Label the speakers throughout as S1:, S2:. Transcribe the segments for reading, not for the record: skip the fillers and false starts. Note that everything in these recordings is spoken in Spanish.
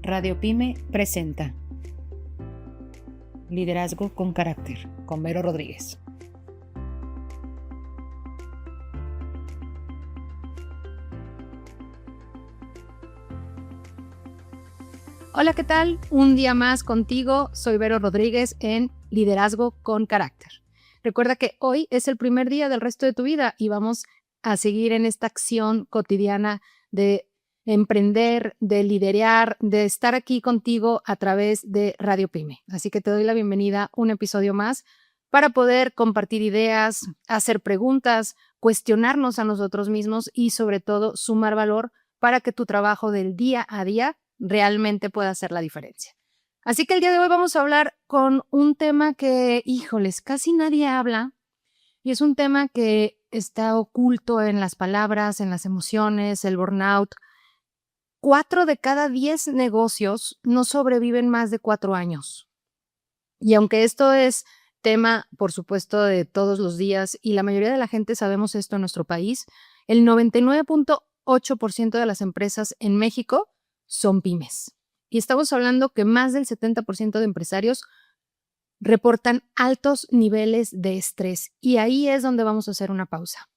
S1: Radio Pyme presenta Liderazgo con Carácter, con Vero Rodríguez.
S2: Hola, ¿qué tal? Un día más contigo. Soy Vero Rodríguez en Liderazgo con Carácter. Recuerda que hoy es el primer día del resto de tu vida y vamos a seguir en esta acción cotidiana de emprender, de liderar, de estar aquí contigo a través de Radio Pyme. Así que te doy la bienvenida a un episodio más para poder compartir ideas, hacer preguntas, cuestionarnos a nosotros mismos y sobre todo sumar valor para que tu trabajo del día a día realmente pueda hacer la diferencia. Así que el día de hoy vamos a hablar con un tema que, híjoles, casi nadie habla y es un tema que está oculto en las palabras, en las emociones, el burnout. 4 de cada 10 negocios no sobreviven más de 4 años. Y aunque esto es tema, por supuesto, de todos los días y la mayoría de la gente sabemos esto en nuestro país, el 99.8% de las empresas en México son pymes. Y estamos hablando que más del 70% de empresarios reportan altos niveles de estrés. Y ahí es donde vamos a hacer una pausa.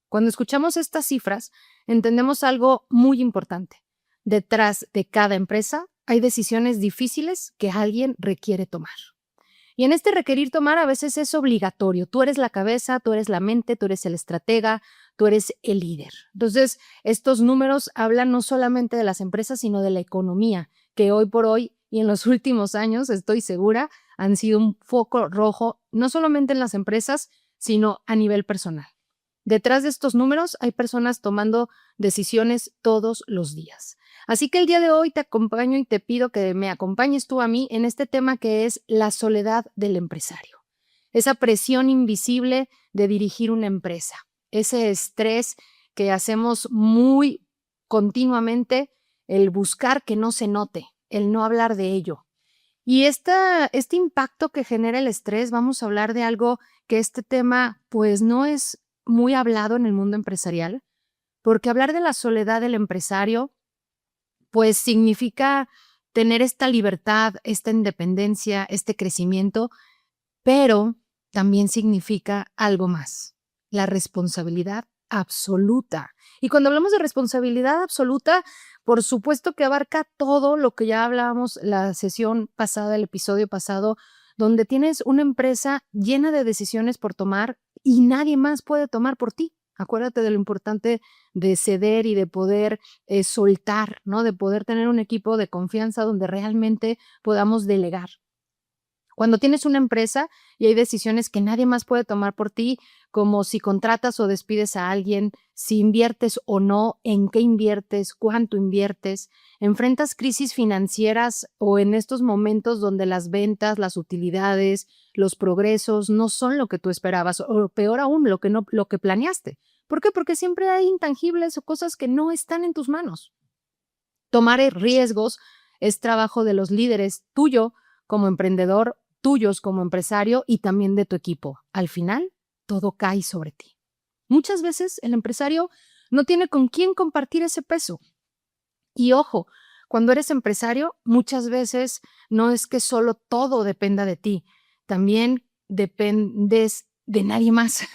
S2: Cuando escuchamos estas cifras, entendemos algo muy importante. Detrás de cada empresa hay decisiones difíciles que alguien requiere tomar. Y en este requerir tomar a veces es obligatorio. Tú eres la cabeza, tú eres la mente, tú eres el estratega, tú eres el líder. Entonces, estos números hablan no solamente de las empresas, sino de la economía, que hoy por hoy y en los últimos años, estoy segura, han sido un foco rojo, no solamente en las empresas, sino a nivel personal. Detrás de estos números hay personas tomando decisiones todos los días. Así que el día de hoy te acompaño y te pido que me acompañes tú a mí en este tema que es la soledad del empresario. Esa presión invisible de dirigir una empresa, ese estrés que hacemos muy continuamente, el buscar que no se note, el no hablar de ello. Y este impacto que genera el estrés, vamos a hablar de algo que este tema pues no es muy hablado en el mundo empresarial, porque hablar de la soledad del empresario pues significa tener esta libertad, esta independencia, este crecimiento, pero también significa algo más, la responsabilidad absoluta. Y cuando hablamos de responsabilidad absoluta, por supuesto que abarca todo lo que ya hablábamos la sesión pasada, el episodio pasado, donde tienes una empresa llena de decisiones por tomar y nadie más puede tomar por ti. Acuérdate de lo importante de ceder y de poder soltar, ¿no? De poder tener un equipo de confianza donde realmente podamos delegar. Cuando tienes una empresa y hay decisiones que nadie más puede tomar por ti, como si contratas o despides a alguien, si inviertes o no, en qué inviertes, cuánto inviertes, enfrentas crisis financieras o en estos momentos donde las ventas, las utilidades, los progresos no son lo que tú esperabas o peor aún, lo que planeaste. ¿Por qué? Porque siempre hay intangibles o cosas que no están en tus manos. Tomar riesgos es trabajo de los líderes, tuyo como emprendedor, tuyos como empresario y también de tu equipo. Al final, todo cae sobre ti. Muchas veces el empresario no tiene con quién compartir ese peso. Y ojo, cuando eres empresario, muchas veces no es que solo todo dependa de ti, también dependes de nadie más.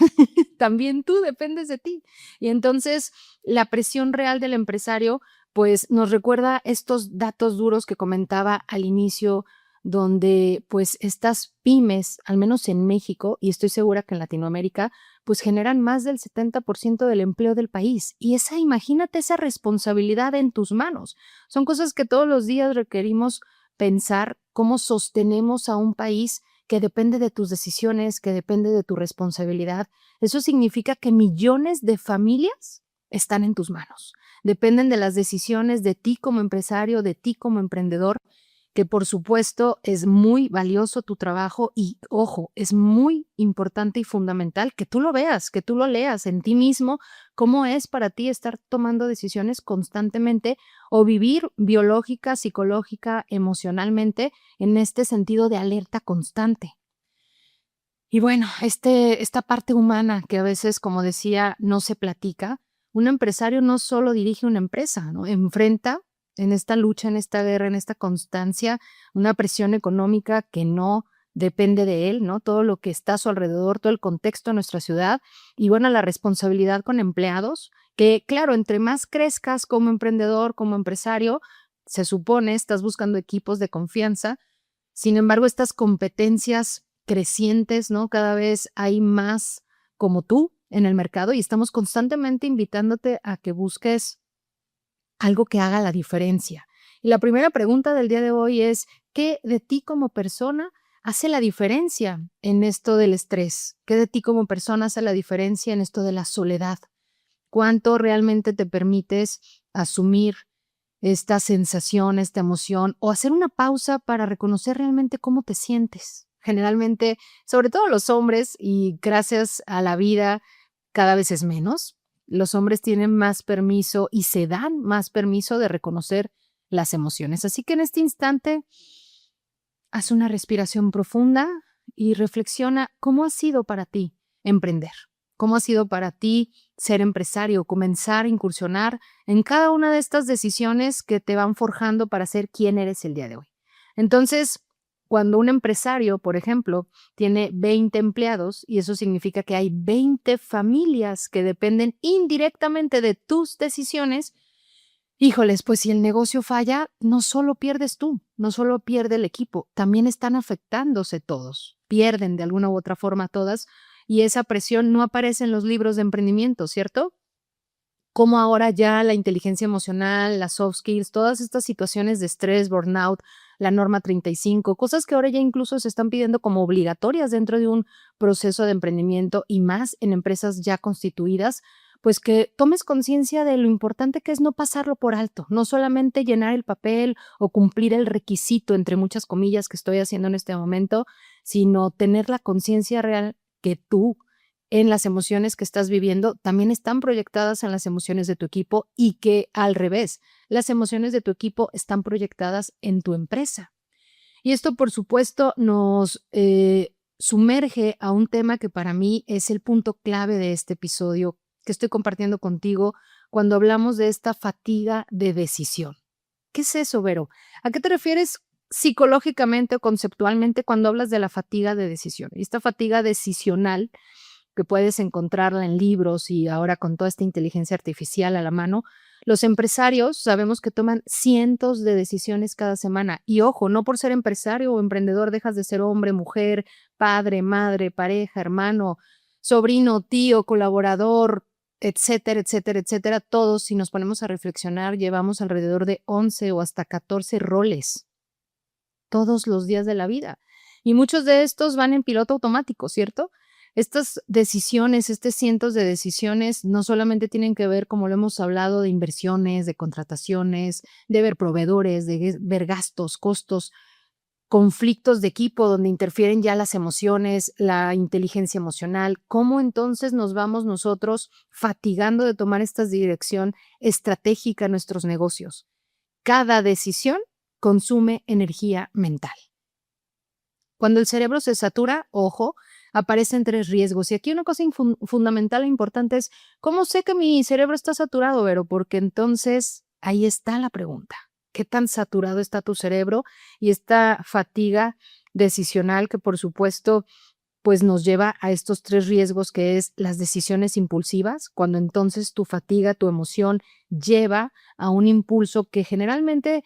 S2: También tú dependes de ti. Y entonces la presión real del empresario pues nos recuerda estos datos duros que comentaba al inicio, donde pues estas pymes, al menos en México, y estoy segura que en Latinoamérica, pues generan más del 70% del empleo del país. Y imagínate esa responsabilidad en tus manos. Son cosas que todos los días requerimos pensar cómo sostenemos a un país que depende de tus decisiones, que depende de tu responsabilidad. Eso significa que millones de familias están en tus manos. Dependen de las decisiones de ti como empresario, de ti como emprendedor, que por supuesto es muy valioso tu trabajo y, ojo, es muy importante y fundamental que tú lo veas, que tú lo leas en ti mismo, cómo es para ti estar tomando decisiones constantemente o vivir biológica, psicológica, emocionalmente en este sentido de alerta constante. Y bueno, esta parte humana que a veces, como decía, no se platica, un empresario no solo dirige una empresa, ¿no? Enfrenta en esta lucha, en esta guerra, en esta constancia, una presión económica que no depende de él, ¿no? Todo lo que está a su alrededor, todo el contexto de nuestra ciudad y bueno, la responsabilidad con empleados, que claro, entre más crezcas como emprendedor, como empresario, se supone estás buscando equipos de confianza. Sin embargo, estas competencias crecientes, ¿no? Cada vez hay más como tú en el mercado y estamos constantemente invitándote a que busques algo que haga la diferencia. Y la primera pregunta del día de hoy es, ¿qué de ti como persona hace la diferencia en esto del estrés? ¿Qué de ti como persona hace la diferencia en esto de la soledad? ¿Cuánto realmente te permites asumir esta sensación, esta emoción o hacer una pausa para reconocer realmente cómo te sientes? Generalmente, sobre todo los hombres, y gracias a la vida cada vez es menos, los hombres tienen más permiso y se dan más permiso de reconocer las emociones. Así que en este instante, haz una respiración profunda y reflexiona cómo ha sido para ti emprender, cómo ha sido para ti ser empresario, comenzar a incursionar en cada una de estas decisiones que te van forjando para ser quien eres el día de hoy. Entonces, cuando un empresario, por ejemplo, tiene 20 empleados y eso significa que hay 20 familias que dependen indirectamente de tus decisiones, híjoles, pues si el negocio falla, no solo pierdes tú, no solo pierde el equipo, también están afectándose todos, pierden de alguna u otra forma todas y esa presión no aparece en los libros de emprendimiento, ¿cierto? Como ahora ya la inteligencia emocional, las soft skills, todas estas situaciones de estrés, burnout, la norma 35, cosas que ahora ya incluso se están pidiendo como obligatorias dentro de un proceso de emprendimiento y más en empresas ya constituidas, pues que tomes conciencia de lo importante que es no pasarlo por alto, no solamente llenar el papel o cumplir el requisito, entre muchas comillas, que estoy haciendo en este momento, sino tener la conciencia real que tú en las emociones que estás viviendo también están proyectadas en las emociones de tu equipo y que al revés, las emociones de tu equipo están proyectadas en tu empresa. Y esto, por supuesto, nos sumerge a un tema que para mí es el punto clave de este episodio que estoy compartiendo contigo cuando hablamos de esta fatiga de decisión. ¿Qué es eso, Vero? ¿A qué te refieres psicológicamente o conceptualmente cuando hablas de la fatiga de decisión? Y esta fatiga decisional que puedes encontrarla en libros y ahora con toda esta inteligencia artificial a la mano, los empresarios sabemos que toman cientos de decisiones cada semana. Y ojo, no por ser empresario o emprendedor dejas de ser hombre, mujer, padre, madre, pareja, hermano, sobrino, tío, colaborador, etcétera, etcétera, etcétera. Todos, si nos ponemos a reflexionar, llevamos alrededor de 11 o hasta 14 roles todos los días de la vida. Y muchos de estos van en piloto automático, ¿cierto? Estas decisiones, cientos de decisiones, no solamente tienen que ver, como lo hemos hablado, de inversiones, de contrataciones, de ver proveedores, de ver gastos, costos, conflictos de equipo donde interfieren ya las emociones, la inteligencia emocional. ¿Cómo entonces nos vamos nosotros fatigando de tomar esta dirección estratégica en nuestros negocios? Cada decisión consume energía mental. Cuando el cerebro se satura, ojo, aparecen 3 riesgos. Y aquí una cosa fundamental e importante es, ¿cómo sé que mi cerebro está saturado, Vero? Porque entonces ahí está la pregunta. ¿Qué tan saturado está tu cerebro? Y esta fatiga decisional que por supuesto pues nos lleva a estos 3 riesgos que es las decisiones impulsivas, cuando entonces tu fatiga, tu emoción lleva a un impulso que generalmente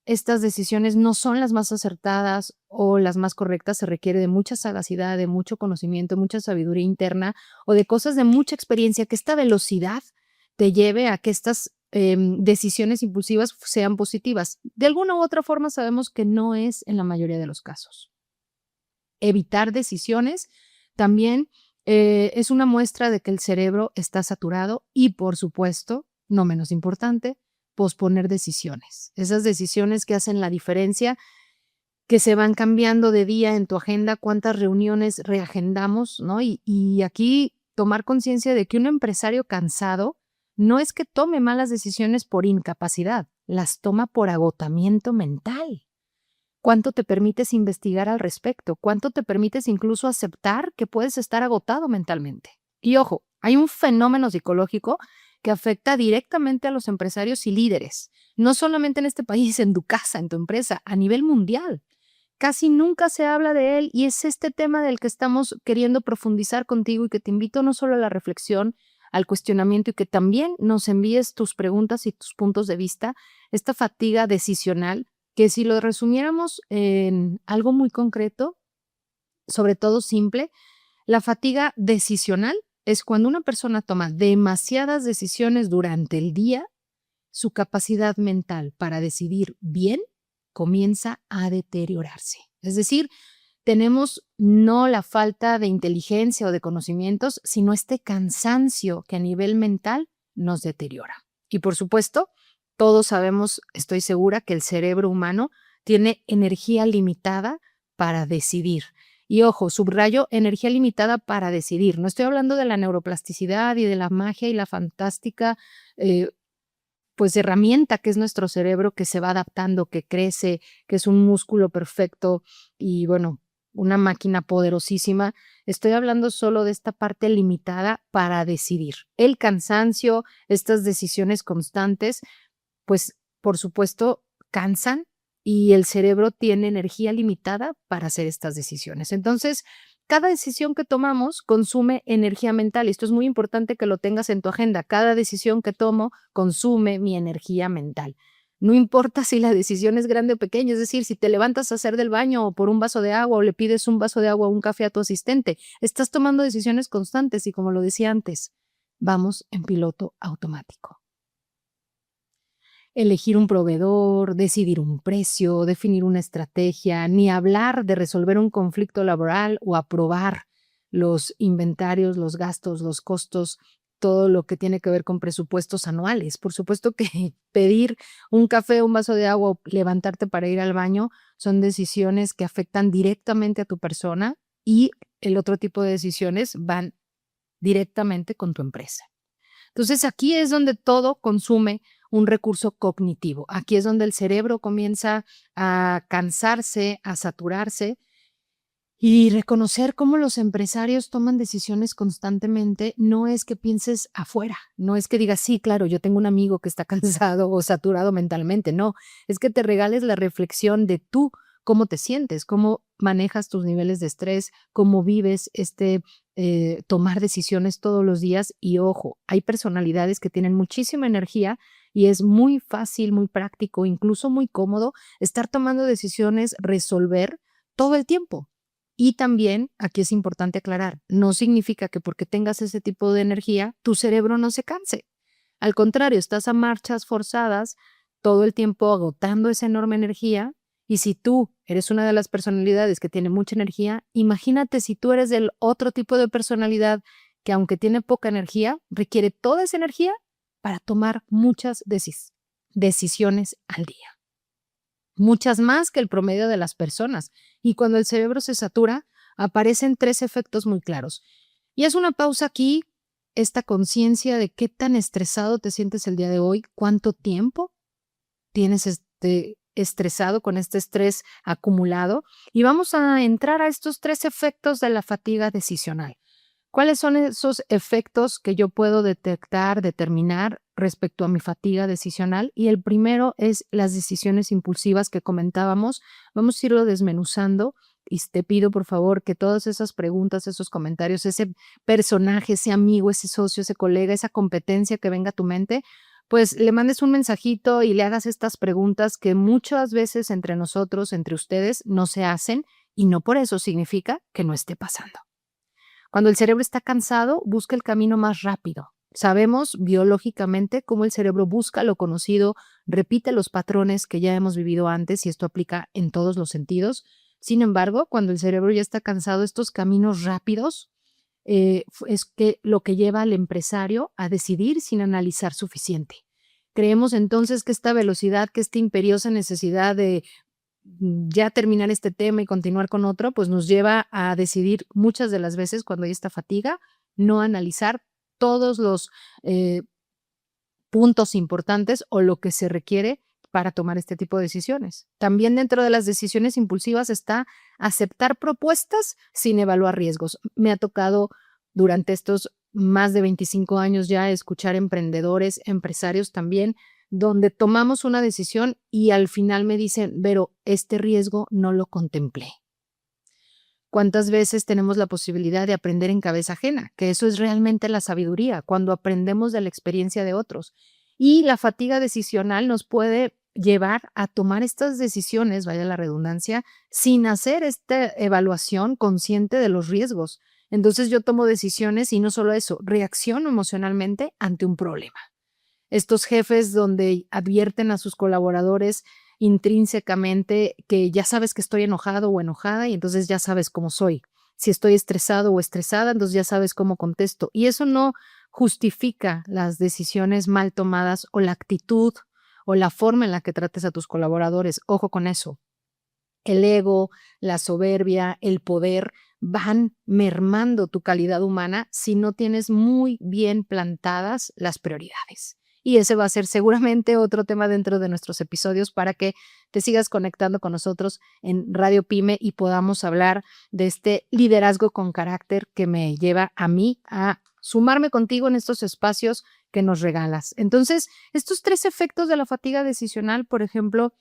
S2: estas decisiones no son las más acertadas o las más correctas, se requiere de mucha sagacidad, de mucho conocimiento, mucha sabiduría interna o de cosas de mucha experiencia, que esta velocidad te lleve a que estas decisiones impulsivas sean positivas. De alguna u otra forma sabemos que no es en la mayoría de los casos. Evitar decisiones también es una muestra de que el cerebro está saturado y, por supuesto, no menos importante, posponer decisiones. Esas decisiones que hacen la diferencia, que se van cambiando de día en tu agenda, cuántas reuniones reagendamos, ¿no? Y aquí tomar conciencia de que un empresario cansado no es que tome malas decisiones por incapacidad, las toma por agotamiento mental. ¿Cuánto te permites investigar al respecto? ¿Cuánto te permites incluso aceptar que puedes estar agotado mentalmente? Y ojo, hay un fenómeno psicológico que afecta directamente a los empresarios y líderes, no solamente en este país, en tu casa, en tu empresa, a nivel mundial. Casi nunca se habla de él y es este tema del que estamos queriendo profundizar contigo y que te invito no solo a la reflexión, al cuestionamiento y que también nos envíes tus preguntas y tus puntos de vista, esta fatiga decisional, que si lo resumiéramos en algo muy concreto, sobre todo simple, la fatiga decisional es cuando una persona toma demasiadas decisiones durante el día, su capacidad mental para decidir bien comienza a deteriorarse. Es decir, tenemos no la falta de inteligencia o de conocimientos, sino este cansancio que a nivel mental nos deteriora. Y por supuesto, todos sabemos, estoy segura, que el cerebro humano tiene energía limitada para decidir. Y ojo, subrayo, energía limitada para decidir. No estoy hablando de la neuroplasticidad y de la magia y la fantástica pues herramienta que es nuestro cerebro, que se va adaptando, que crece, que es un músculo perfecto y bueno, una máquina poderosísima. Estoy hablando solo de esta parte limitada para decidir. El cansancio, estas decisiones constantes, pues por supuesto cansan y el cerebro tiene energía limitada para hacer estas decisiones. Entonces, cada decisión que tomamos consume energía mental y esto es muy importante que lo tengas en tu agenda. Cada decisión que tomo consume mi energía mental. No importa si la decisión es grande o pequeña, es decir, si te levantas a hacer del baño o por un vaso de agua o le pides un vaso de agua o un café a tu asistente, estás tomando decisiones constantes y como lo decía antes, vamos en piloto automático. Elegir un proveedor, decidir un precio, definir una estrategia, ni hablar de resolver un conflicto laboral o aprobar los inventarios, los gastos, los costos, todo lo que tiene que ver con presupuestos anuales. Por supuesto que pedir un café, un vaso de agua o levantarte para ir al baño son decisiones que afectan directamente a tu persona y el otro tipo de decisiones van directamente con tu empresa. Entonces aquí es donde todo consume un recurso cognitivo. Aquí es donde el cerebro comienza a cansarse, a saturarse y reconocer cómo los empresarios toman decisiones constantemente. No es que pienses afuera, no es que digas, sí, claro, yo tengo un amigo que está cansado o saturado mentalmente. No, es que te regales la reflexión de tú, cómo te sientes, cómo manejas tus niveles de estrés, cómo vives tomar decisiones todos los días. Y ojo, hay personalidades que tienen muchísima energía y es muy fácil, muy práctico, incluso muy cómodo estar tomando decisiones, resolver todo el tiempo. Y también, aquí es importante aclarar, no significa que porque tengas ese tipo de energía, tu cerebro no se canse. Al contrario, estás a marchas forzadas todo el tiempo agotando esa enorme energía. Y si tú eres una de las personalidades que tiene mucha energía, imagínate si tú eres del otro tipo de personalidad que aunque tiene poca energía, requiere toda esa energía para tomar muchas decisiones al día. Muchas más que el promedio de las personas. Y cuando el cerebro se satura, aparecen 3 efectos muy claros. Y es una pausa aquí, esta conciencia de qué tan estresado te sientes el día de hoy, cuánto tiempo tienes estresado con este estrés acumulado. Y vamos a entrar a estos 3 efectos de la fatiga decisional. ¿Cuáles son esos efectos que yo puedo detectar, determinar respecto a mi fatiga decisional? Y el primero es las decisiones impulsivas que comentábamos. Vamos a irlo desmenuzando y te pido por favor que todas esas preguntas, esos comentarios, ese personaje, ese amigo, ese socio, ese colega, esa competencia que venga a tu mente, pues le mandes un mensajito y le hagas estas preguntas que muchas veces entre nosotros, entre ustedes, no se hacen y no por eso significa que no esté pasando. Cuando el cerebro está cansado, busca el camino más rápido. Sabemos biológicamente cómo el cerebro busca lo conocido, repite los patrones que ya hemos vivido antes y esto aplica en todos los sentidos. Sin embargo, cuando el cerebro ya está cansado, estos caminos rápidos es lo que lleva al empresario a decidir sin analizar suficiente. Creemos entonces que esta velocidad, que esta imperiosa necesidad de ya terminar este tema y continuar con otro, pues nos lleva a decidir muchas de las veces cuando hay esta fatiga, no analizar todos los puntos importantes o lo que se requiere para tomar este tipo de decisiones. También dentro de las decisiones impulsivas está aceptar propuestas sin evaluar riesgos. Me ha tocado durante estos más de 25 años ya escuchar emprendedores, empresarios también, donde tomamos una decisión y al final me dicen, Vero, este riesgo no lo contemplé. ¿Cuántas veces tenemos la posibilidad de aprender en cabeza ajena? Que eso es realmente la sabiduría, cuando aprendemos de la experiencia de otros. Y la fatiga decisional nos puede llevar a tomar estas decisiones, vaya la redundancia, sin hacer esta evaluación consciente de los riesgos. Entonces yo tomo decisiones y no solo eso, reacciono emocionalmente ante un problema. Estos jefes donde advierten a sus colaboradores intrínsecamente que ya sabes que estoy enojado o enojada y entonces ya sabes cómo soy. Si estoy estresado o estresada, entonces ya sabes cómo contesto. Y eso no justifica las decisiones mal tomadas o la actitud o la forma en la que trates a tus colaboradores. Ojo con eso. El ego, la soberbia, el poder van mermando tu calidad humana si no tienes muy bien plantadas las prioridades. Y ese va a ser seguramente otro tema dentro de nuestros episodios para que te sigas conectando con nosotros en Radio Pyme y podamos hablar de este liderazgo con carácter que me lleva a mí a sumarme contigo en estos espacios que nos regalas. Entonces, estos 3 efectos de la fatiga decisional, por ejemplo,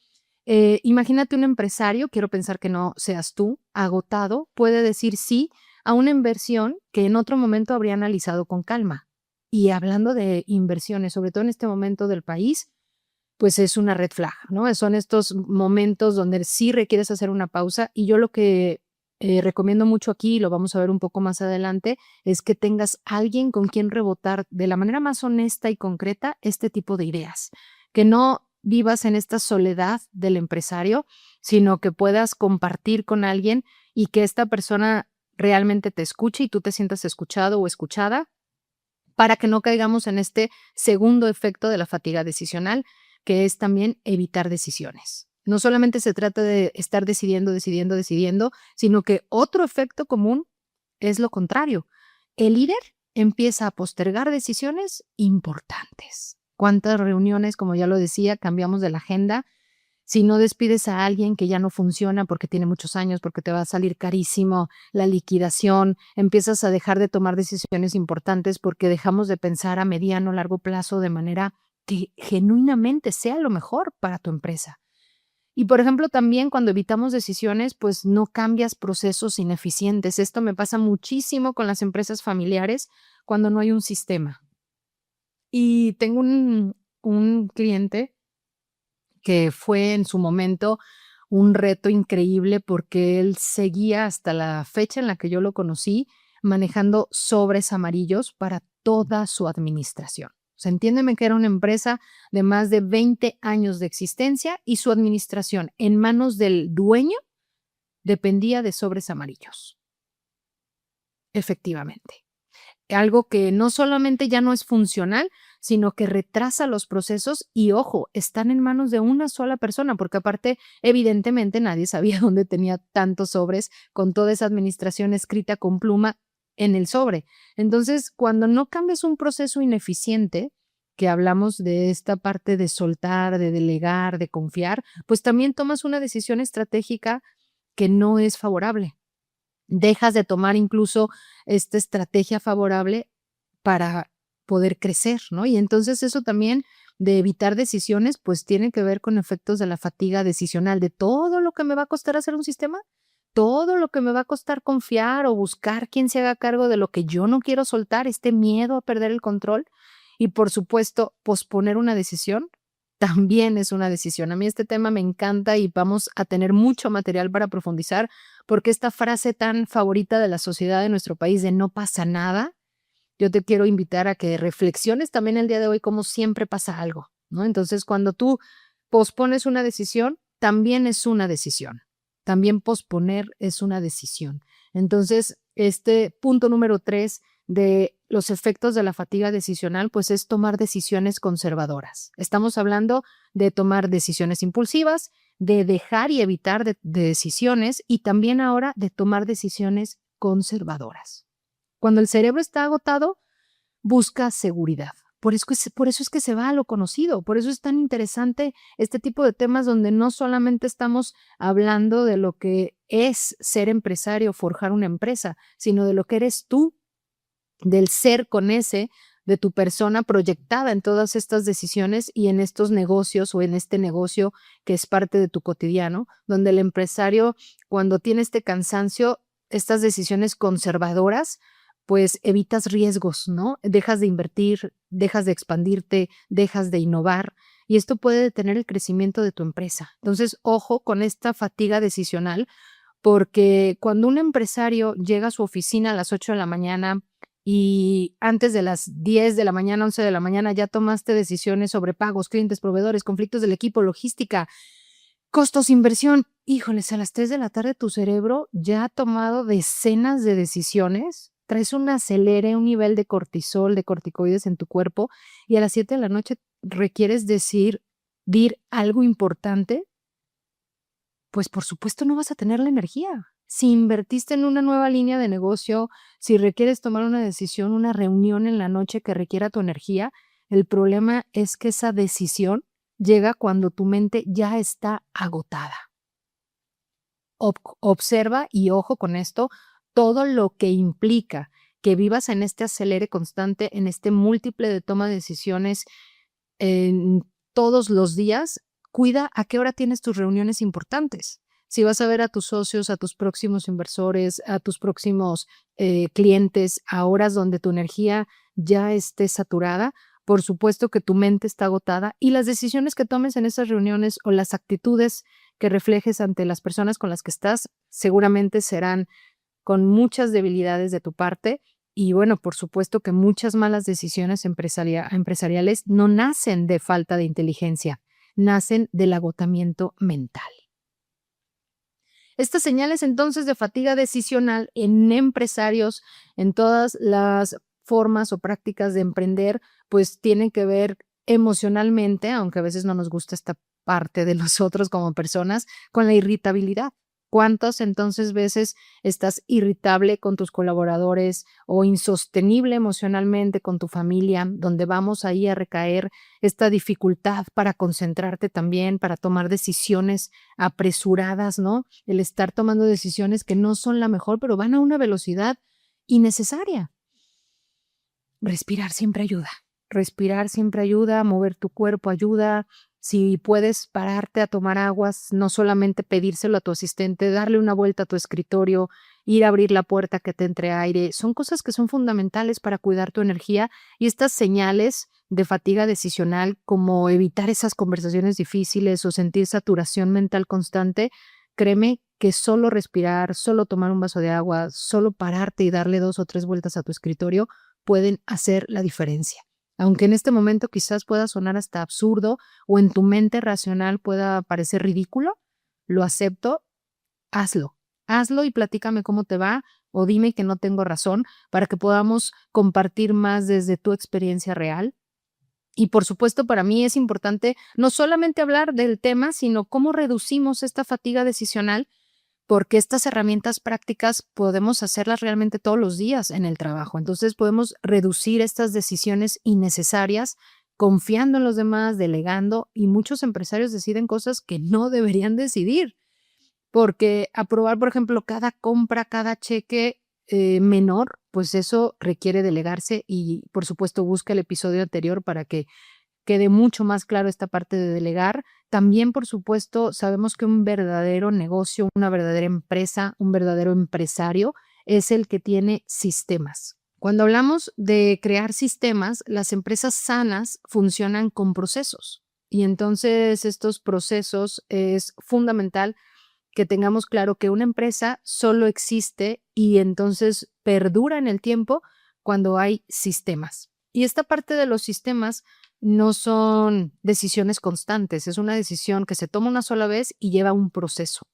S2: imagínate un empresario, quiero pensar que no seas tú, agotado, puede decir sí a una inversión que en otro momento habría analizado con calma. Y hablando de inversiones, sobre todo en este momento del país, pues es una red flag, ¿no? Son estos momentos donde sí requieres hacer una pausa y yo lo que recomiendo mucho aquí, y lo vamos a ver un poco más adelante, es que tengas alguien con quien rebotar de la manera más honesta y concreta este tipo de ideas, que no vivas en esta soledad del empresario, sino que puedas compartir con alguien y que esta persona realmente te escuche y tú te sientas escuchado o escuchada para que no caigamos en este segundo efecto de la fatiga decisional, que es también evitar decisiones. No solamente se trata de estar decidiendo, sino que otro efecto común es lo contrario. El líder empieza a postergar decisiones importantes. ¿Cuántas reuniones, como ya lo decía, cambiamos de la agenda? Si no despides a alguien que ya no funciona porque tiene muchos años, porque te va a salir carísimo la liquidación, empiezas a dejar de tomar decisiones importantes porque dejamos de pensar a mediano o largo plazo de manera que genuinamente sea lo mejor para tu empresa. Y, por ejemplo, también cuando evitamos decisiones, pues no cambias procesos ineficientes. Esto me pasa muchísimo con las empresas familiares cuando no hay un sistema. Y tengo un cliente que fue en su momento un reto increíble porque él seguía hasta la fecha en la que yo lo conocí manejando sobres amarillos para toda su administración. O sea, entiéndeme que era una empresa de más de 20 años de existencia y su administración en manos del dueño dependía de sobres amarillos. Efectivamente. Algo que no solamente ya no es funcional, sino que retrasa los procesos y, ojo, están en manos de una sola persona, porque aparte, evidentemente, nadie sabía dónde tenía tantos sobres con toda esa administración escrita con pluma en el sobre. Entonces, cuando no cambias un proceso ineficiente, que hablamos de esta parte de soltar, de delegar, de confiar, pues también tomas una decisión estratégica que no es favorable. Dejas de tomar incluso esta estrategia favorable para poder crecer, ¿no? Y entonces eso también de evitar decisiones, pues tiene que ver con efectos de la fatiga decisional, de todo lo que me va a costar hacer un sistema, todo lo que me va a costar confiar o buscar quién se haga cargo de lo que yo no quiero soltar, este miedo a perder el control y, por supuesto, posponer una decisión también es una decisión. A mí este tema me encanta y vamos a tener mucho material para profundizar porque esta frase tan favorita de la sociedad de nuestro país de no pasa nada, yo te quiero invitar a que reflexiones también el día de hoy como siempre pasa algo, ¿no? Entonces, cuando tú pospones una decisión, también es una decisión. También posponer es una decisión. Entonces, este punto número 3 de los efectos de la fatiga decisional, pues es tomar decisiones conservadoras. Estamos hablando de tomar decisiones impulsivas, de dejar y evitar de decisiones y también ahora de tomar decisiones conservadoras. Cuando el cerebro está agotado, busca seguridad. Por eso es que se va a lo conocido, por eso es tan interesante este tipo de temas donde no solamente estamos hablando de lo que es ser empresario, forjar una empresa, sino de lo que eres tú del ser con ese de tu persona proyectada en todas estas decisiones y en estos negocios o en este negocio que es parte de tu cotidiano, donde el empresario, cuando tiene este cansancio, estas decisiones conservadoras, pues evitas riesgos, ¿no? Dejas de invertir, dejas de expandirte, dejas de innovar y esto puede detener el crecimiento de tu empresa. Entonces, ojo con esta fatiga decisional, porque cuando un empresario llega a su oficina a las 8 de la mañana y antes de las 10 de la mañana, 11 de la mañana, ya tomaste decisiones sobre pagos, clientes, proveedores, conflictos del equipo, logística, costos, inversión. Híjoles, a las 3 de la tarde tu cerebro ya ha tomado decenas de decisiones, traes un acelere, un nivel de cortisol, de corticoides en tu cuerpo y a las 7 de la noche requieres decir, dir algo importante, pues por supuesto no vas a tener la energía. Si invertiste en una nueva línea de negocio, si requieres tomar una decisión, una reunión en la noche que requiera tu energía, el problema es que esa decisión llega cuando tu mente ya está agotada. Observa y ojo con esto, todo lo que implica que vivas en este acelere constante, en este múltiple de toma de decisiones en todos los días, cuida a qué hora tienes tus reuniones importantes. Si vas a ver a tus socios, a tus próximos inversores, a tus próximos clientes, a horas donde tu energía ya esté saturada, por supuesto que tu mente está agotada y las decisiones que tomes en esas reuniones o las actitudes que reflejes ante las personas con las que estás seguramente serán con muchas debilidades de tu parte. Y bueno, por supuesto que muchas malas decisiones empresariales no nacen de falta de inteligencia, nacen del agotamiento mental. Estas señales entonces de fatiga decisional en empresarios, en todas las formas o prácticas de emprender, pues tienen que ver emocionalmente, aunque a veces no nos gusta esta parte de nosotros como personas, con la irritabilidad. ¿Cuántas entonces veces estás irritable con tus colaboradores o insostenible emocionalmente con tu familia, donde vamos ahí a recaer esta dificultad para concentrarte también, para tomar decisiones apresuradas, ¿no? El estar tomando decisiones que no son la mejor, pero van a una velocidad innecesaria. Respirar siempre ayuda, mover tu cuerpo ayuda. Si puedes pararte a tomar aguas, no solamente pedírselo a tu asistente, darle una vuelta a tu escritorio, ir a abrir la puerta que te entre aire, son cosas que son fundamentales para cuidar tu energía y estas señales de fatiga decisional, como evitar esas conversaciones difíciles o sentir saturación mental constante, créeme que solo respirar, solo tomar un vaso de agua, solo pararte y darle 2 o 3 vueltas a tu escritorio pueden hacer la diferencia. Aunque en este momento quizás pueda sonar hasta absurdo o en tu mente racional pueda parecer ridículo, lo acepto, hazlo. Hazlo y platícame cómo te va o dime que no tengo razón para que podamos compartir más desde tu experiencia real. Y por supuesto, para mí es importante no solamente hablar del tema, sino cómo reducimos esta fatiga decisional, porque estas herramientas prácticas podemos hacerlas realmente todos los días en el trabajo. Entonces podemos reducir estas decisiones innecesarias confiando en los demás, delegando, y muchos empresarios deciden cosas que no deberían decidir, porque aprobar, por ejemplo, cada compra, cada cheque menor, pues eso requiere delegarse y por supuesto busca el episodio anterior para que quede mucho más claro esta parte de delegar. También, por supuesto, sabemos que un verdadero negocio, una verdadera empresa, un verdadero empresario es el que tiene sistemas. Cuando hablamos de crear sistemas, las empresas sanas funcionan con procesos y entonces estos procesos es fundamental que tengamos claro que una empresa solo existe y entonces perdura en el tiempo cuando hay sistemas. Y esta parte de los sistemas no son decisiones constantes, es una decisión que se toma una sola vez y lleva un proceso.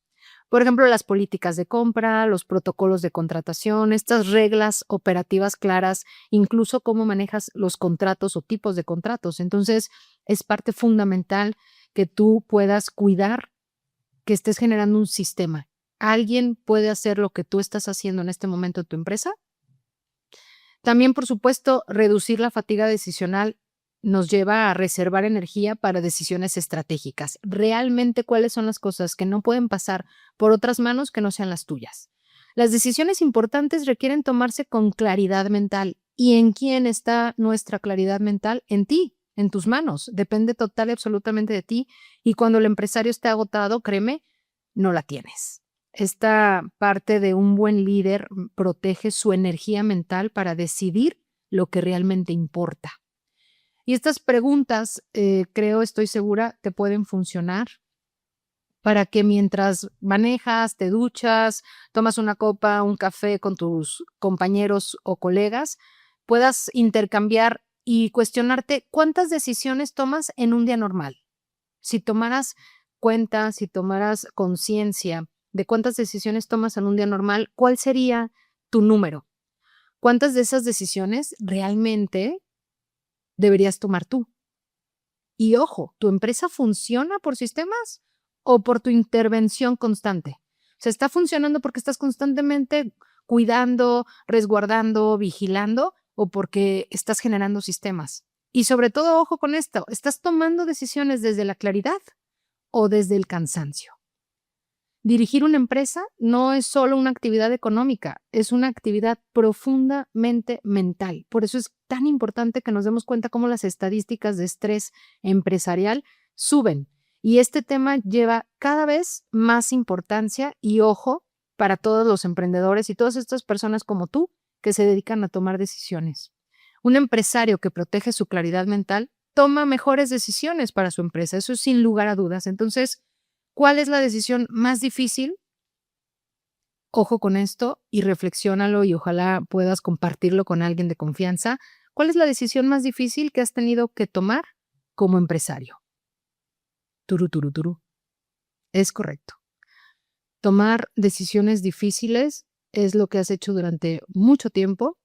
S2: Por ejemplo, las políticas de compra, los protocolos de contratación, estas reglas operativas claras, incluso cómo manejas los contratos o tipos de contratos. Entonces, es parte fundamental que tú puedas cuidar que estés generando un sistema. ¿Alguien puede hacer lo que tú estás haciendo en este momento en tu empresa? También, por supuesto, reducir la fatiga decisional nos lleva a reservar energía para decisiones estratégicas. Realmente, ¿cuáles son las cosas que no pueden pasar por otras manos que no sean las tuyas? Las decisiones importantes requieren tomarse con claridad mental. ¿Y en quién está nuestra claridad mental? En ti, en tus manos. Depende total y absolutamente de ti. Y cuando el empresario esté agotado, créeme, no la tienes. Esta parte de un buen líder protege su energía mental para decidir lo que realmente importa. Y estas preguntas, estoy segura, te pueden funcionar para que mientras manejas, te duchas, tomas una copa, un café con tus compañeros o colegas, puedas intercambiar y cuestionarte cuántas decisiones tomas en un día normal. Si tomaras cuenta, si tomaras conciencia de cuántas decisiones tomas en un día normal, ¿cuál sería tu número? ¿Cuántas de esas decisiones realmente deberías tomar tú? Y ojo, ¿tu empresa funciona por sistemas o por tu intervención constante? O sea, ¿está funcionando porque estás constantemente cuidando, resguardando, vigilando o porque estás generando sistemas? Y sobre todo, ojo con esto, ¿estás tomando decisiones desde la claridad o desde el cansancio? Dirigir una empresa no es solo una actividad económica, es una actividad profundamente mental. Por eso es tan importante que nos demos cuenta cómo las estadísticas de estrés empresarial suben. Y este tema lleva cada vez más importancia y ojo para todos los emprendedores y todas estas personas como tú que se dedican a tomar decisiones. Un empresario que protege su claridad mental toma mejores decisiones para su empresa, eso sin lugar a dudas. Entonces, ¿cuál es la decisión más difícil? Ojo con esto y reflexiónalo y ojalá puedas compartirlo con alguien de confianza. ¿Cuál es la decisión más difícil que has tenido que tomar como empresario? Turú, turú, turú. Es correcto. Tomar decisiones difíciles es lo que has hecho durante mucho tiempo.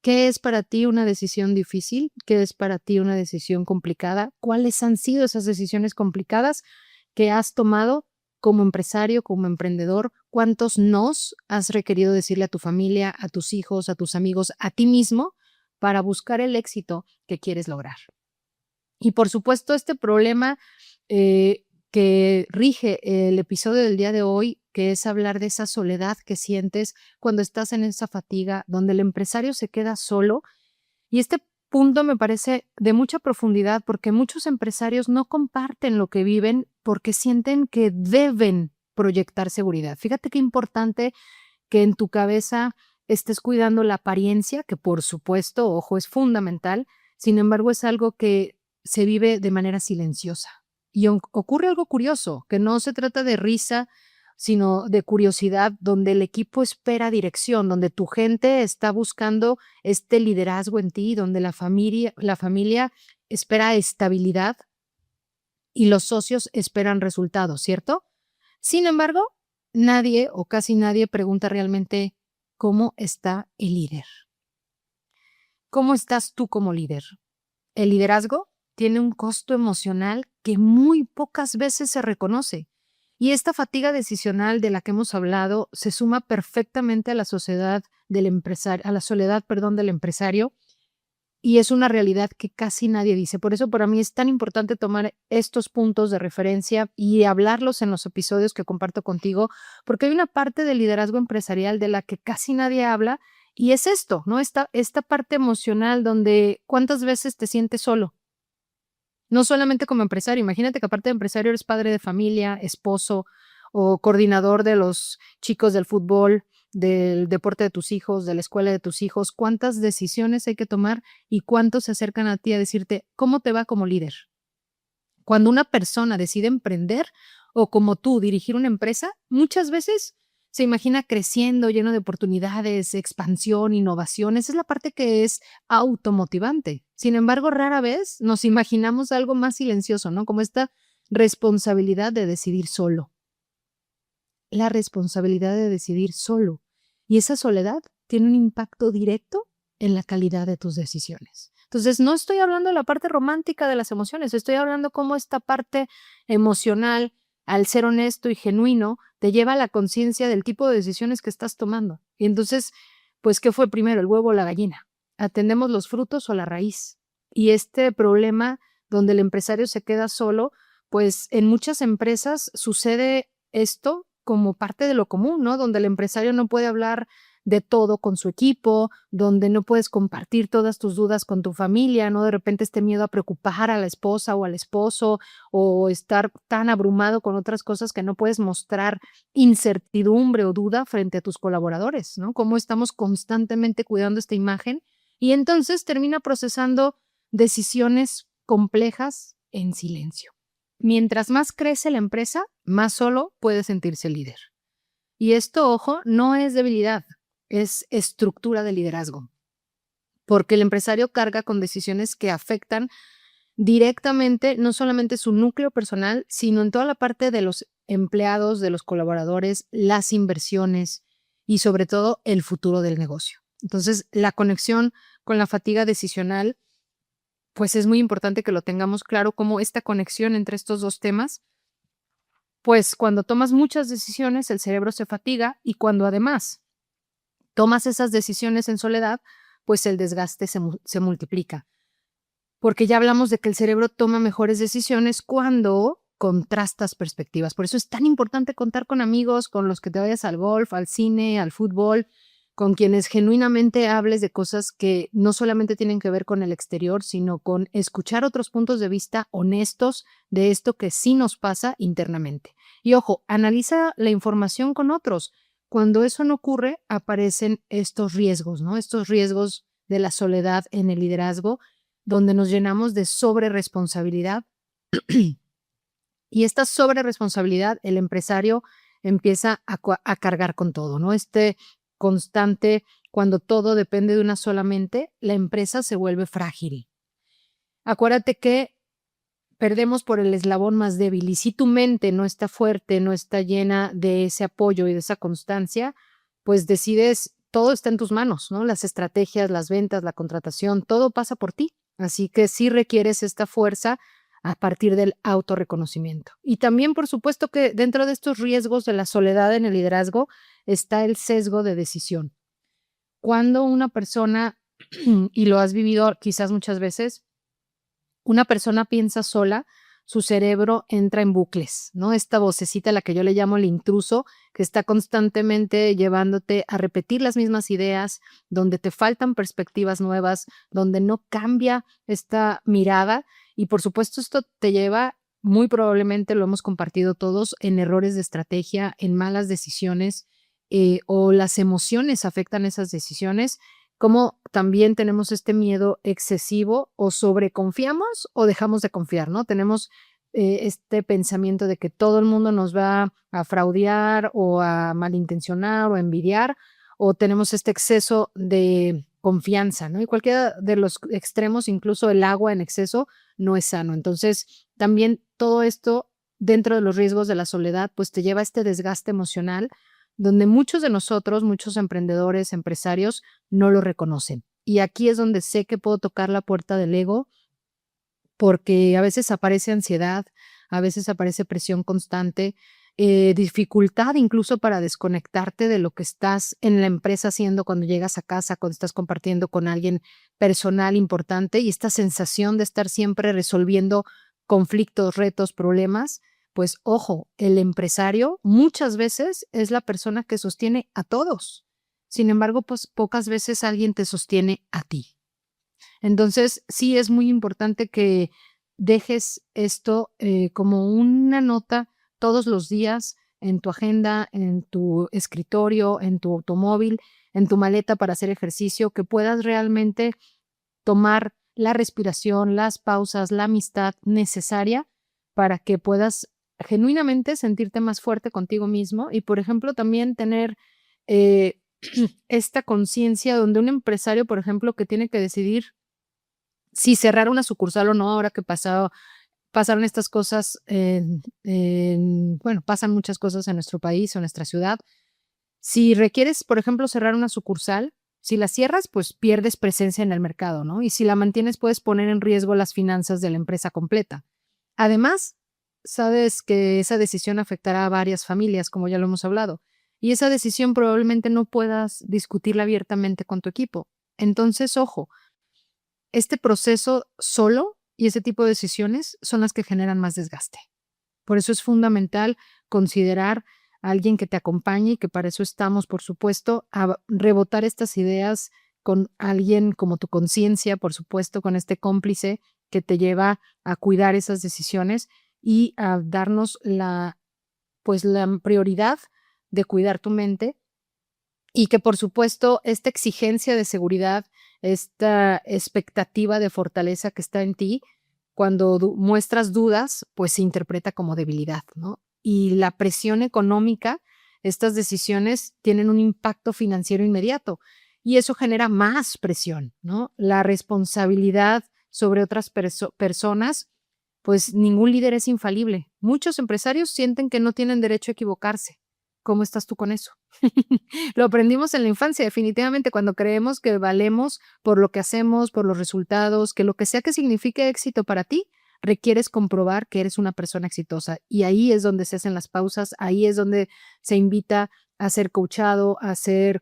S2: ¿Qué es para ti una decisión difícil? ¿Qué es para ti una decisión complicada? ¿Cuáles han sido esas decisiones complicadas que has tomado como empresario, como emprendedor? ¿Cuántos nos has requerido decirle a tu familia, a tus hijos, a tus amigos, a ti mismo para buscar el éxito que quieres lograr? Y por supuesto, este problema que rige el episodio del día de hoy, que es hablar de esa soledad que sientes cuando estás en esa fatiga, donde el empresario se queda solo. Y este punto me parece de mucha profundidad porque muchos empresarios no comparten lo que viven porque sienten que deben proyectar seguridad. Fíjate qué importante que en tu cabeza estés cuidando la apariencia, que por supuesto, ojo, es fundamental. Sin embargo, es algo que se vive de manera silenciosa. Y ocurre algo curioso, que no se trata de risa, sino de curiosidad, donde el equipo espera dirección, donde tu gente está buscando este liderazgo en ti, donde la familia espera estabilidad y los socios esperan resultados, ¿cierto? Sin embargo, nadie o casi nadie pregunta realmente cómo está el líder. ¿Cómo estás tú como líder? El liderazgo tiene un costo emocional que muy pocas veces se reconoce. Y esta fatiga decisional de la que hemos hablado se suma perfectamente a la sociedad del empresario, a la soledad, perdón, del empresario, y es una realidad que casi nadie dice. Por eso para mí es tan importante tomar estos puntos de referencia y hablarlos en los episodios que comparto contigo, porque hay una parte del liderazgo empresarial de la que casi nadie habla y es esto, ¿no? Esta parte emocional donde cuántas veces te sientes solo. No solamente como empresario, imagínate que aparte de empresario eres padre de familia, esposo o coordinador de los chicos del fútbol, del deporte de tus hijos, de la escuela de tus hijos. ¿Cuántas decisiones hay que tomar y cuántos se acercan a ti a decirte cómo te va como líder? Cuando una persona decide emprender o como tú dirigir una empresa, muchas veces se imagina creciendo, lleno de oportunidades, expansión, innovación. Esa es la parte que es automotivante. Sin embargo, rara vez nos imaginamos algo más silencioso, ¿no? Como esta responsabilidad de decidir solo. La responsabilidad de decidir solo. Y esa soledad tiene un impacto directo en la calidad de tus decisiones. Entonces, no estoy hablando de la parte romántica de las emociones, estoy hablando cómo esta parte emocional, al ser honesto y genuino, te lleva a la conciencia del tipo de decisiones que estás tomando. Y entonces, pues, ¿qué fue primero, el huevo o la gallina? ¿Atendemos los frutos o la raíz? Y este problema donde el empresario se queda solo, pues en muchas empresas sucede esto como parte de lo común, ¿no? Donde el empresario no puede hablar de todo con su equipo, donde no puedes compartir todas tus dudas con tu familia, ¿no? De repente este miedo a preocupar a la esposa o al esposo o estar tan abrumado con otras cosas que no puedes mostrar incertidumbre o duda frente a tus colaboradores, ¿no? Cómo estamos constantemente cuidando esta imagen y entonces termina procesando decisiones complejas en silencio. Mientras más crece la empresa, más solo puede sentirse el líder. Y esto, ojo, no es debilidad, es estructura de liderazgo, porque el empresario carga con decisiones que afectan directamente no solamente su núcleo personal, sino en toda la parte de los empleados, de los colaboradores, las inversiones y sobre todo el futuro del negocio. Entonces, la conexión con la fatiga decisional, pues es muy importante que lo tengamos claro, cómo esta conexión entre estos dos temas, pues cuando tomas muchas decisiones, el cerebro se fatiga y cuando además tomas esas decisiones en soledad, pues el desgaste se multiplica. Porque ya hablamos de que el cerebro toma mejores decisiones cuando contrastas perspectivas. Por eso es tan importante contar con amigos, con los que te vayas al golf, al cine, al fútbol, con quienes genuinamente hables de cosas que no solamente tienen que ver con el exterior, sino con escuchar otros puntos de vista honestos de esto que sí nos pasa internamente. Y ojo, analiza la información con otros. Cuando eso no ocurre, aparecen estos riesgos, ¿no? Estos riesgos de la soledad en el liderazgo, donde nos llenamos de sobreresponsabilidad. Y esta sobreresponsabilidad, el empresario empieza a cargar con todo, ¿no? Este constante, cuando todo depende de una sola mente, la empresa se vuelve frágil. Acuérdate que perdemos por el eslabón más débil y si tu mente no está fuerte, no está llena de ese apoyo y de esa constancia, pues decides, todo está en tus manos, ¿no? Las estrategias, las ventas, la contratación, todo pasa por ti. Así que sí requieres esta fuerza a partir del autorreconocimiento. Y también, por supuesto, que dentro de estos riesgos de la soledad en el liderazgo está el sesgo de decisión. Cuando una persona, y lo has vivido quizás muchas veces, una persona piensa sola, su cerebro entra en bucles, ¿no? Esta vocecita, la que yo le llamo el intruso, que está constantemente llevándote a repetir las mismas ideas, donde te faltan perspectivas nuevas, donde no cambia esta mirada. Y por supuesto, esto te lleva, muy probablemente lo hemos compartido todos, en errores de estrategia, en malas decisiones, o las emociones afectan esas decisiones, como también tenemos este miedo excesivo o sobreconfiamos o dejamos de confiar, ¿no? Tenemos este pensamiento de que todo el mundo nos va a fraudear o a malintencionar o a envidiar, o tenemos este exceso de confianza, ¿no? Y cualquiera de los extremos, incluso el agua en exceso, no es sano. Entonces, también todo esto dentro de los riesgos de la soledad, pues te lleva a este desgaste emocional donde muchos de nosotros, muchos emprendedores, empresarios, no lo reconocen. Y aquí es donde sé que puedo tocar la puerta del ego, porque a veces aparece ansiedad, a veces aparece presión constante, dificultad incluso para desconectarte de lo que estás en la empresa haciendo cuando llegas a casa, cuando estás compartiendo con alguien personal importante y esta sensación de estar siempre resolviendo conflictos, retos, problemas. Pues ojo, el empresario muchas veces es la persona que sostiene a todos. Sin embargo, pues pocas veces alguien te sostiene a ti. Entonces, sí es muy importante que dejes esto como una nota todos los días en tu agenda, en tu escritorio, en tu automóvil, en tu maleta para hacer ejercicio, que puedas realmente tomar la respiración, las pausas, la amistad necesaria para que puedas genuinamente sentirte más fuerte contigo mismo y, por ejemplo, también tener eh, esta conciencia donde un empresario, por ejemplo, que tiene que decidir si cerrar una sucursal o no, ahora que pasaron estas cosas, bueno, pasan muchas cosas en nuestro país o en nuestra ciudad. Si requieres, por ejemplo, cerrar una sucursal, si la cierras, pues pierdes presencia en el mercado, ¿no? Y si la mantienes, puedes poner en riesgo las finanzas de la empresa completa. Además, sabes que esa decisión afectará a varias familias, como ya lo hemos hablado, y esa decisión probablemente no puedas discutirla abiertamente con tu equipo. Entonces, ojo, este proceso solo y ese tipo de decisiones son las que generan más desgaste. Por eso es fundamental considerar alguien que te acompañe y que para eso estamos, por supuesto, a rebotar estas ideas con alguien como tu conciencia, por supuesto, con este cómplice que te lleva a cuidar esas decisiones y a darnos la prioridad de cuidar tu mente y que, por supuesto, esta exigencia de seguridad, esta expectativa de fortaleza que está en ti, cuando muestras dudas, pues se interpreta como debilidad, ¿no? Y la presión económica, estas decisiones tienen un impacto financiero inmediato y eso genera más presión, ¿no? La responsabilidad sobre otras personas, pues ningún líder es infalible. Muchos empresarios sienten que no tienen derecho a equivocarse. ¿Cómo estás tú con eso? Lo aprendimos en la infancia, definitivamente, cuando creemos que valemos por lo que hacemos, por los resultados, que lo que sea que signifique éxito para ti, requieres comprobar que eres una persona exitosa. Y ahí es donde se hacen las pausas, ahí es donde se invita a ser coachado, a ser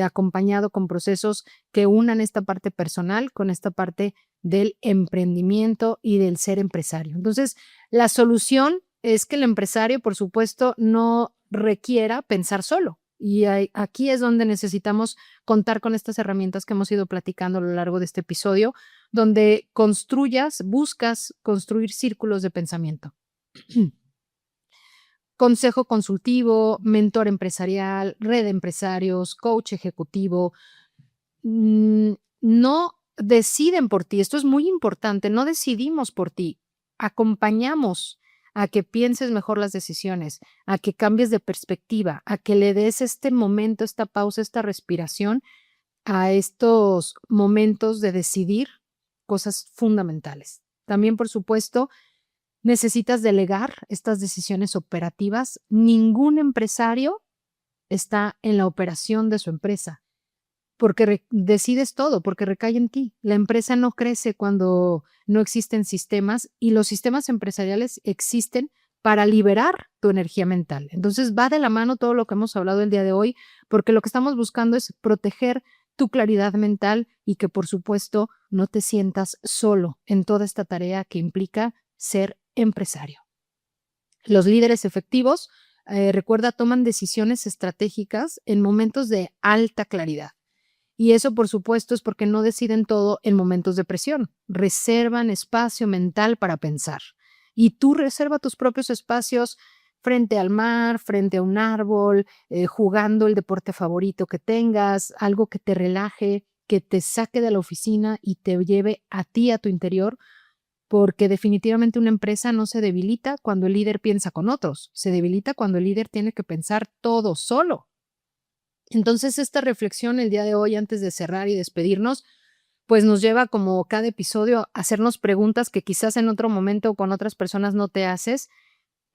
S2: acompañado con procesos que unan esta parte personal con esta parte del emprendimiento y del ser empresario. Entonces, la solución es que el empresario, por supuesto, no requiera pensar solo. Y aquí es donde necesitamos contar con estas herramientas que hemos ido platicando a lo largo de este episodio, donde buscas construir círculos de pensamiento. Consejo consultivo, mentor empresarial, red de empresarios, coach ejecutivo. No deciden por ti, esto es muy importante, no decidimos por ti, acompañamos a que pienses mejor las decisiones, a que cambies de perspectiva, a que le des este momento, esta pausa, esta respiración a estos momentos de decidir cosas fundamentales. También, por supuesto, necesitas delegar estas decisiones operativas. Ningún empresario está en la operación de su empresa porque decides todo, porque recae en ti. La empresa no crece cuando no existen sistemas y los sistemas empresariales existen para liberar tu energía mental. Entonces va de la mano todo lo que hemos hablado el día de hoy, porque lo que estamos buscando es proteger tu claridad mental y que, por supuesto, no te sientas solo en toda esta tarea que implica ser empresario. Los líderes efectivos, recuerda, toman decisiones estratégicas en momentos de alta claridad. Y eso, por supuesto, es porque no deciden todo en momentos de presión. Reservan espacio mental para pensar. Y tú reserva tus propios espacios frente al mar, frente a un árbol, jugando el deporte favorito que tengas, algo que te relaje, que te saque de la oficina y te lleve a ti, a tu interior, porque definitivamente una empresa no se debilita cuando el líder piensa con otros, se debilita cuando el líder tiene que pensar todo solo. Entonces, esta reflexión el día de hoy, antes de cerrar y despedirnos, pues nos lleva, como cada episodio, a hacernos preguntas que quizás en otro momento con otras personas no te haces.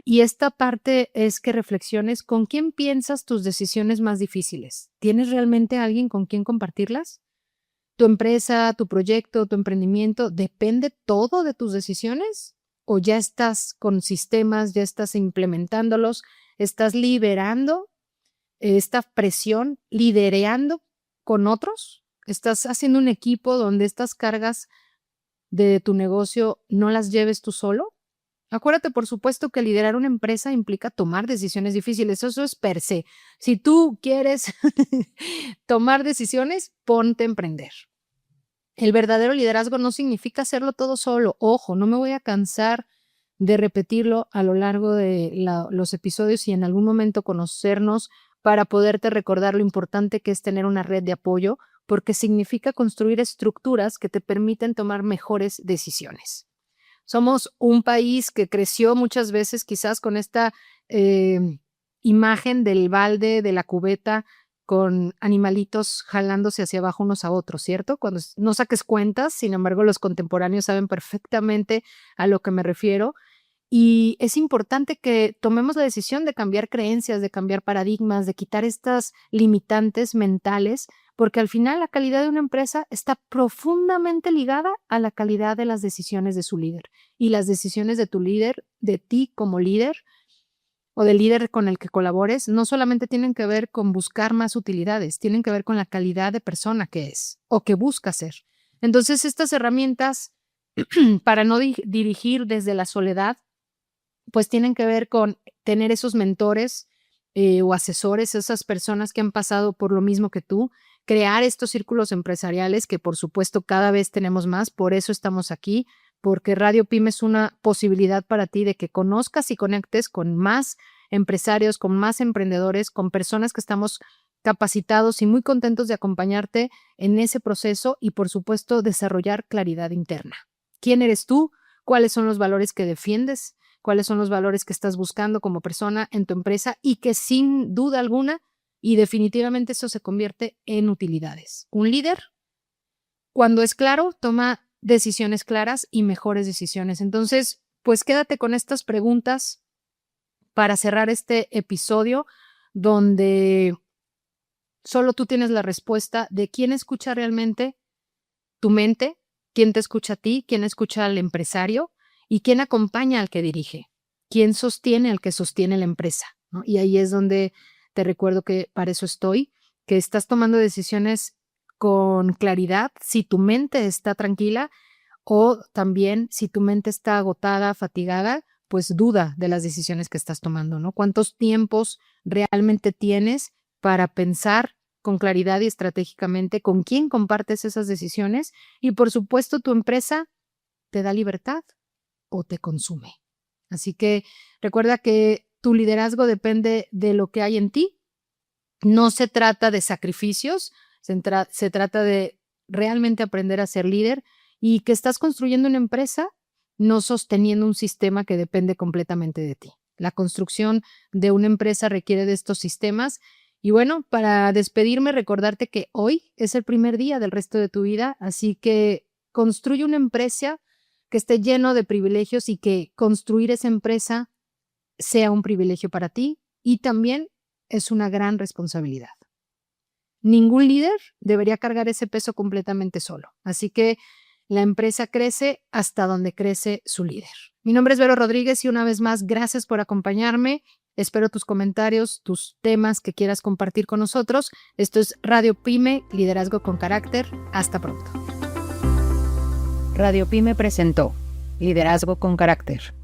S2: Y esta parte es que reflexiones con quién piensas tus decisiones más difíciles. ¿Tienes realmente alguien con quien compartirlas? ¿Tu empresa, tu proyecto, tu emprendimiento, depende todo de tus decisiones? ¿O ya estás con sistemas, ya estás implementándolos, estás liberando esta presión, lidereando con otros? ¿Estás haciendo un equipo donde estas cargas de tu negocio no las lleves tú solo? Acuérdate, por supuesto, que liderar una empresa implica tomar decisiones difíciles. Eso es per se. Si tú quieres tomar decisiones, ponte a emprender. El verdadero liderazgo no significa hacerlo todo solo. Ojo, no me voy a cansar de repetirlo a lo largo de los episodios y en algún momento conocernos para poderte recordar lo importante que es tener una red de apoyo, porque significa construir estructuras que te permiten tomar mejores decisiones. Somos un país que creció muchas veces quizás con esta imagen del balde, de la cubeta, con animalitos jalándose hacia abajo unos a otros, ¿cierto? Cuando no saques cuentas, sin embargo, los contemporáneos saben perfectamente a lo que me refiero. Y es importante que tomemos la decisión de cambiar creencias, de cambiar paradigmas, de quitar estas limitantes mentales, porque al final la calidad de una empresa está profundamente ligada a la calidad de las decisiones de su líder. Y las decisiones de tu líder, de ti como líder o del líder con el que colabores, no solamente tienen que ver con buscar más utilidades, tienen que ver con la calidad de persona que es o que busca ser. Entonces, estas herramientas para no dirigir desde la soledad, pues tienen que ver con tener esos mentores, o asesores, esas personas que han pasado por lo mismo que tú, crear estos círculos empresariales que por supuesto cada vez tenemos más, por eso estamos aquí, porque Radio Pyme es una posibilidad para ti de que conozcas y conectes con más empresarios, con más emprendedores, con personas que estamos capacitados y muy contentos de acompañarte en ese proceso y por supuesto desarrollar claridad interna. ¿Quién eres tú? ¿Cuáles son los valores que defiendes? ¿Cuáles son los valores que estás buscando como persona en tu empresa? Y que sin duda alguna y definitivamente eso se convierte en utilidades. Un líder, cuando es claro, toma decisiones claras y mejores decisiones. Entonces, pues quédate con estas preguntas para cerrar este episodio donde solo tú tienes la respuesta de quién escucha realmente tu mente, quién te escucha a ti, quién escucha al empresario y quién acompaña al que dirige, quién sostiene al que sostiene la empresa, ¿no? Y ahí es donde te recuerdo que para eso estoy, que estás tomando decisiones con claridad si tu mente está tranquila o también si tu mente está agotada, fatigada, pues duda de las decisiones que estás tomando, ¿no? ¿Cuántos tiempos realmente tienes para pensar con claridad y estratégicamente con quién compartes esas decisiones? Y por supuesto, tu empresa te da libertad o te consume. Así que recuerda que tu liderazgo depende de lo que hay en ti. No se trata de sacrificios, se trata de realmente aprender a ser líder y que estás construyendo una empresa, no sosteniendo un sistema que depende completamente de ti. La construcción de una empresa requiere de estos sistemas. Y bueno, para despedirme, recordarte que hoy es el primer día del resto de tu vida, así que construye una empresa que esté lleno de privilegios y que construir esa empresa sea un privilegio para ti y también es una gran responsabilidad. Ningún líder debería cargar ese peso completamente solo, así que la empresa crece hasta donde crece su líder. Mi nombre es Vero Rodríguez y una vez más, gracias por acompañarme. Espero tus comentarios, tus temas que quieras compartir con nosotros. Esto es Radio Pyme, Liderazgo con Carácter. Hasta pronto.
S1: Radio Pyme presentó Liderazgo con Carácter.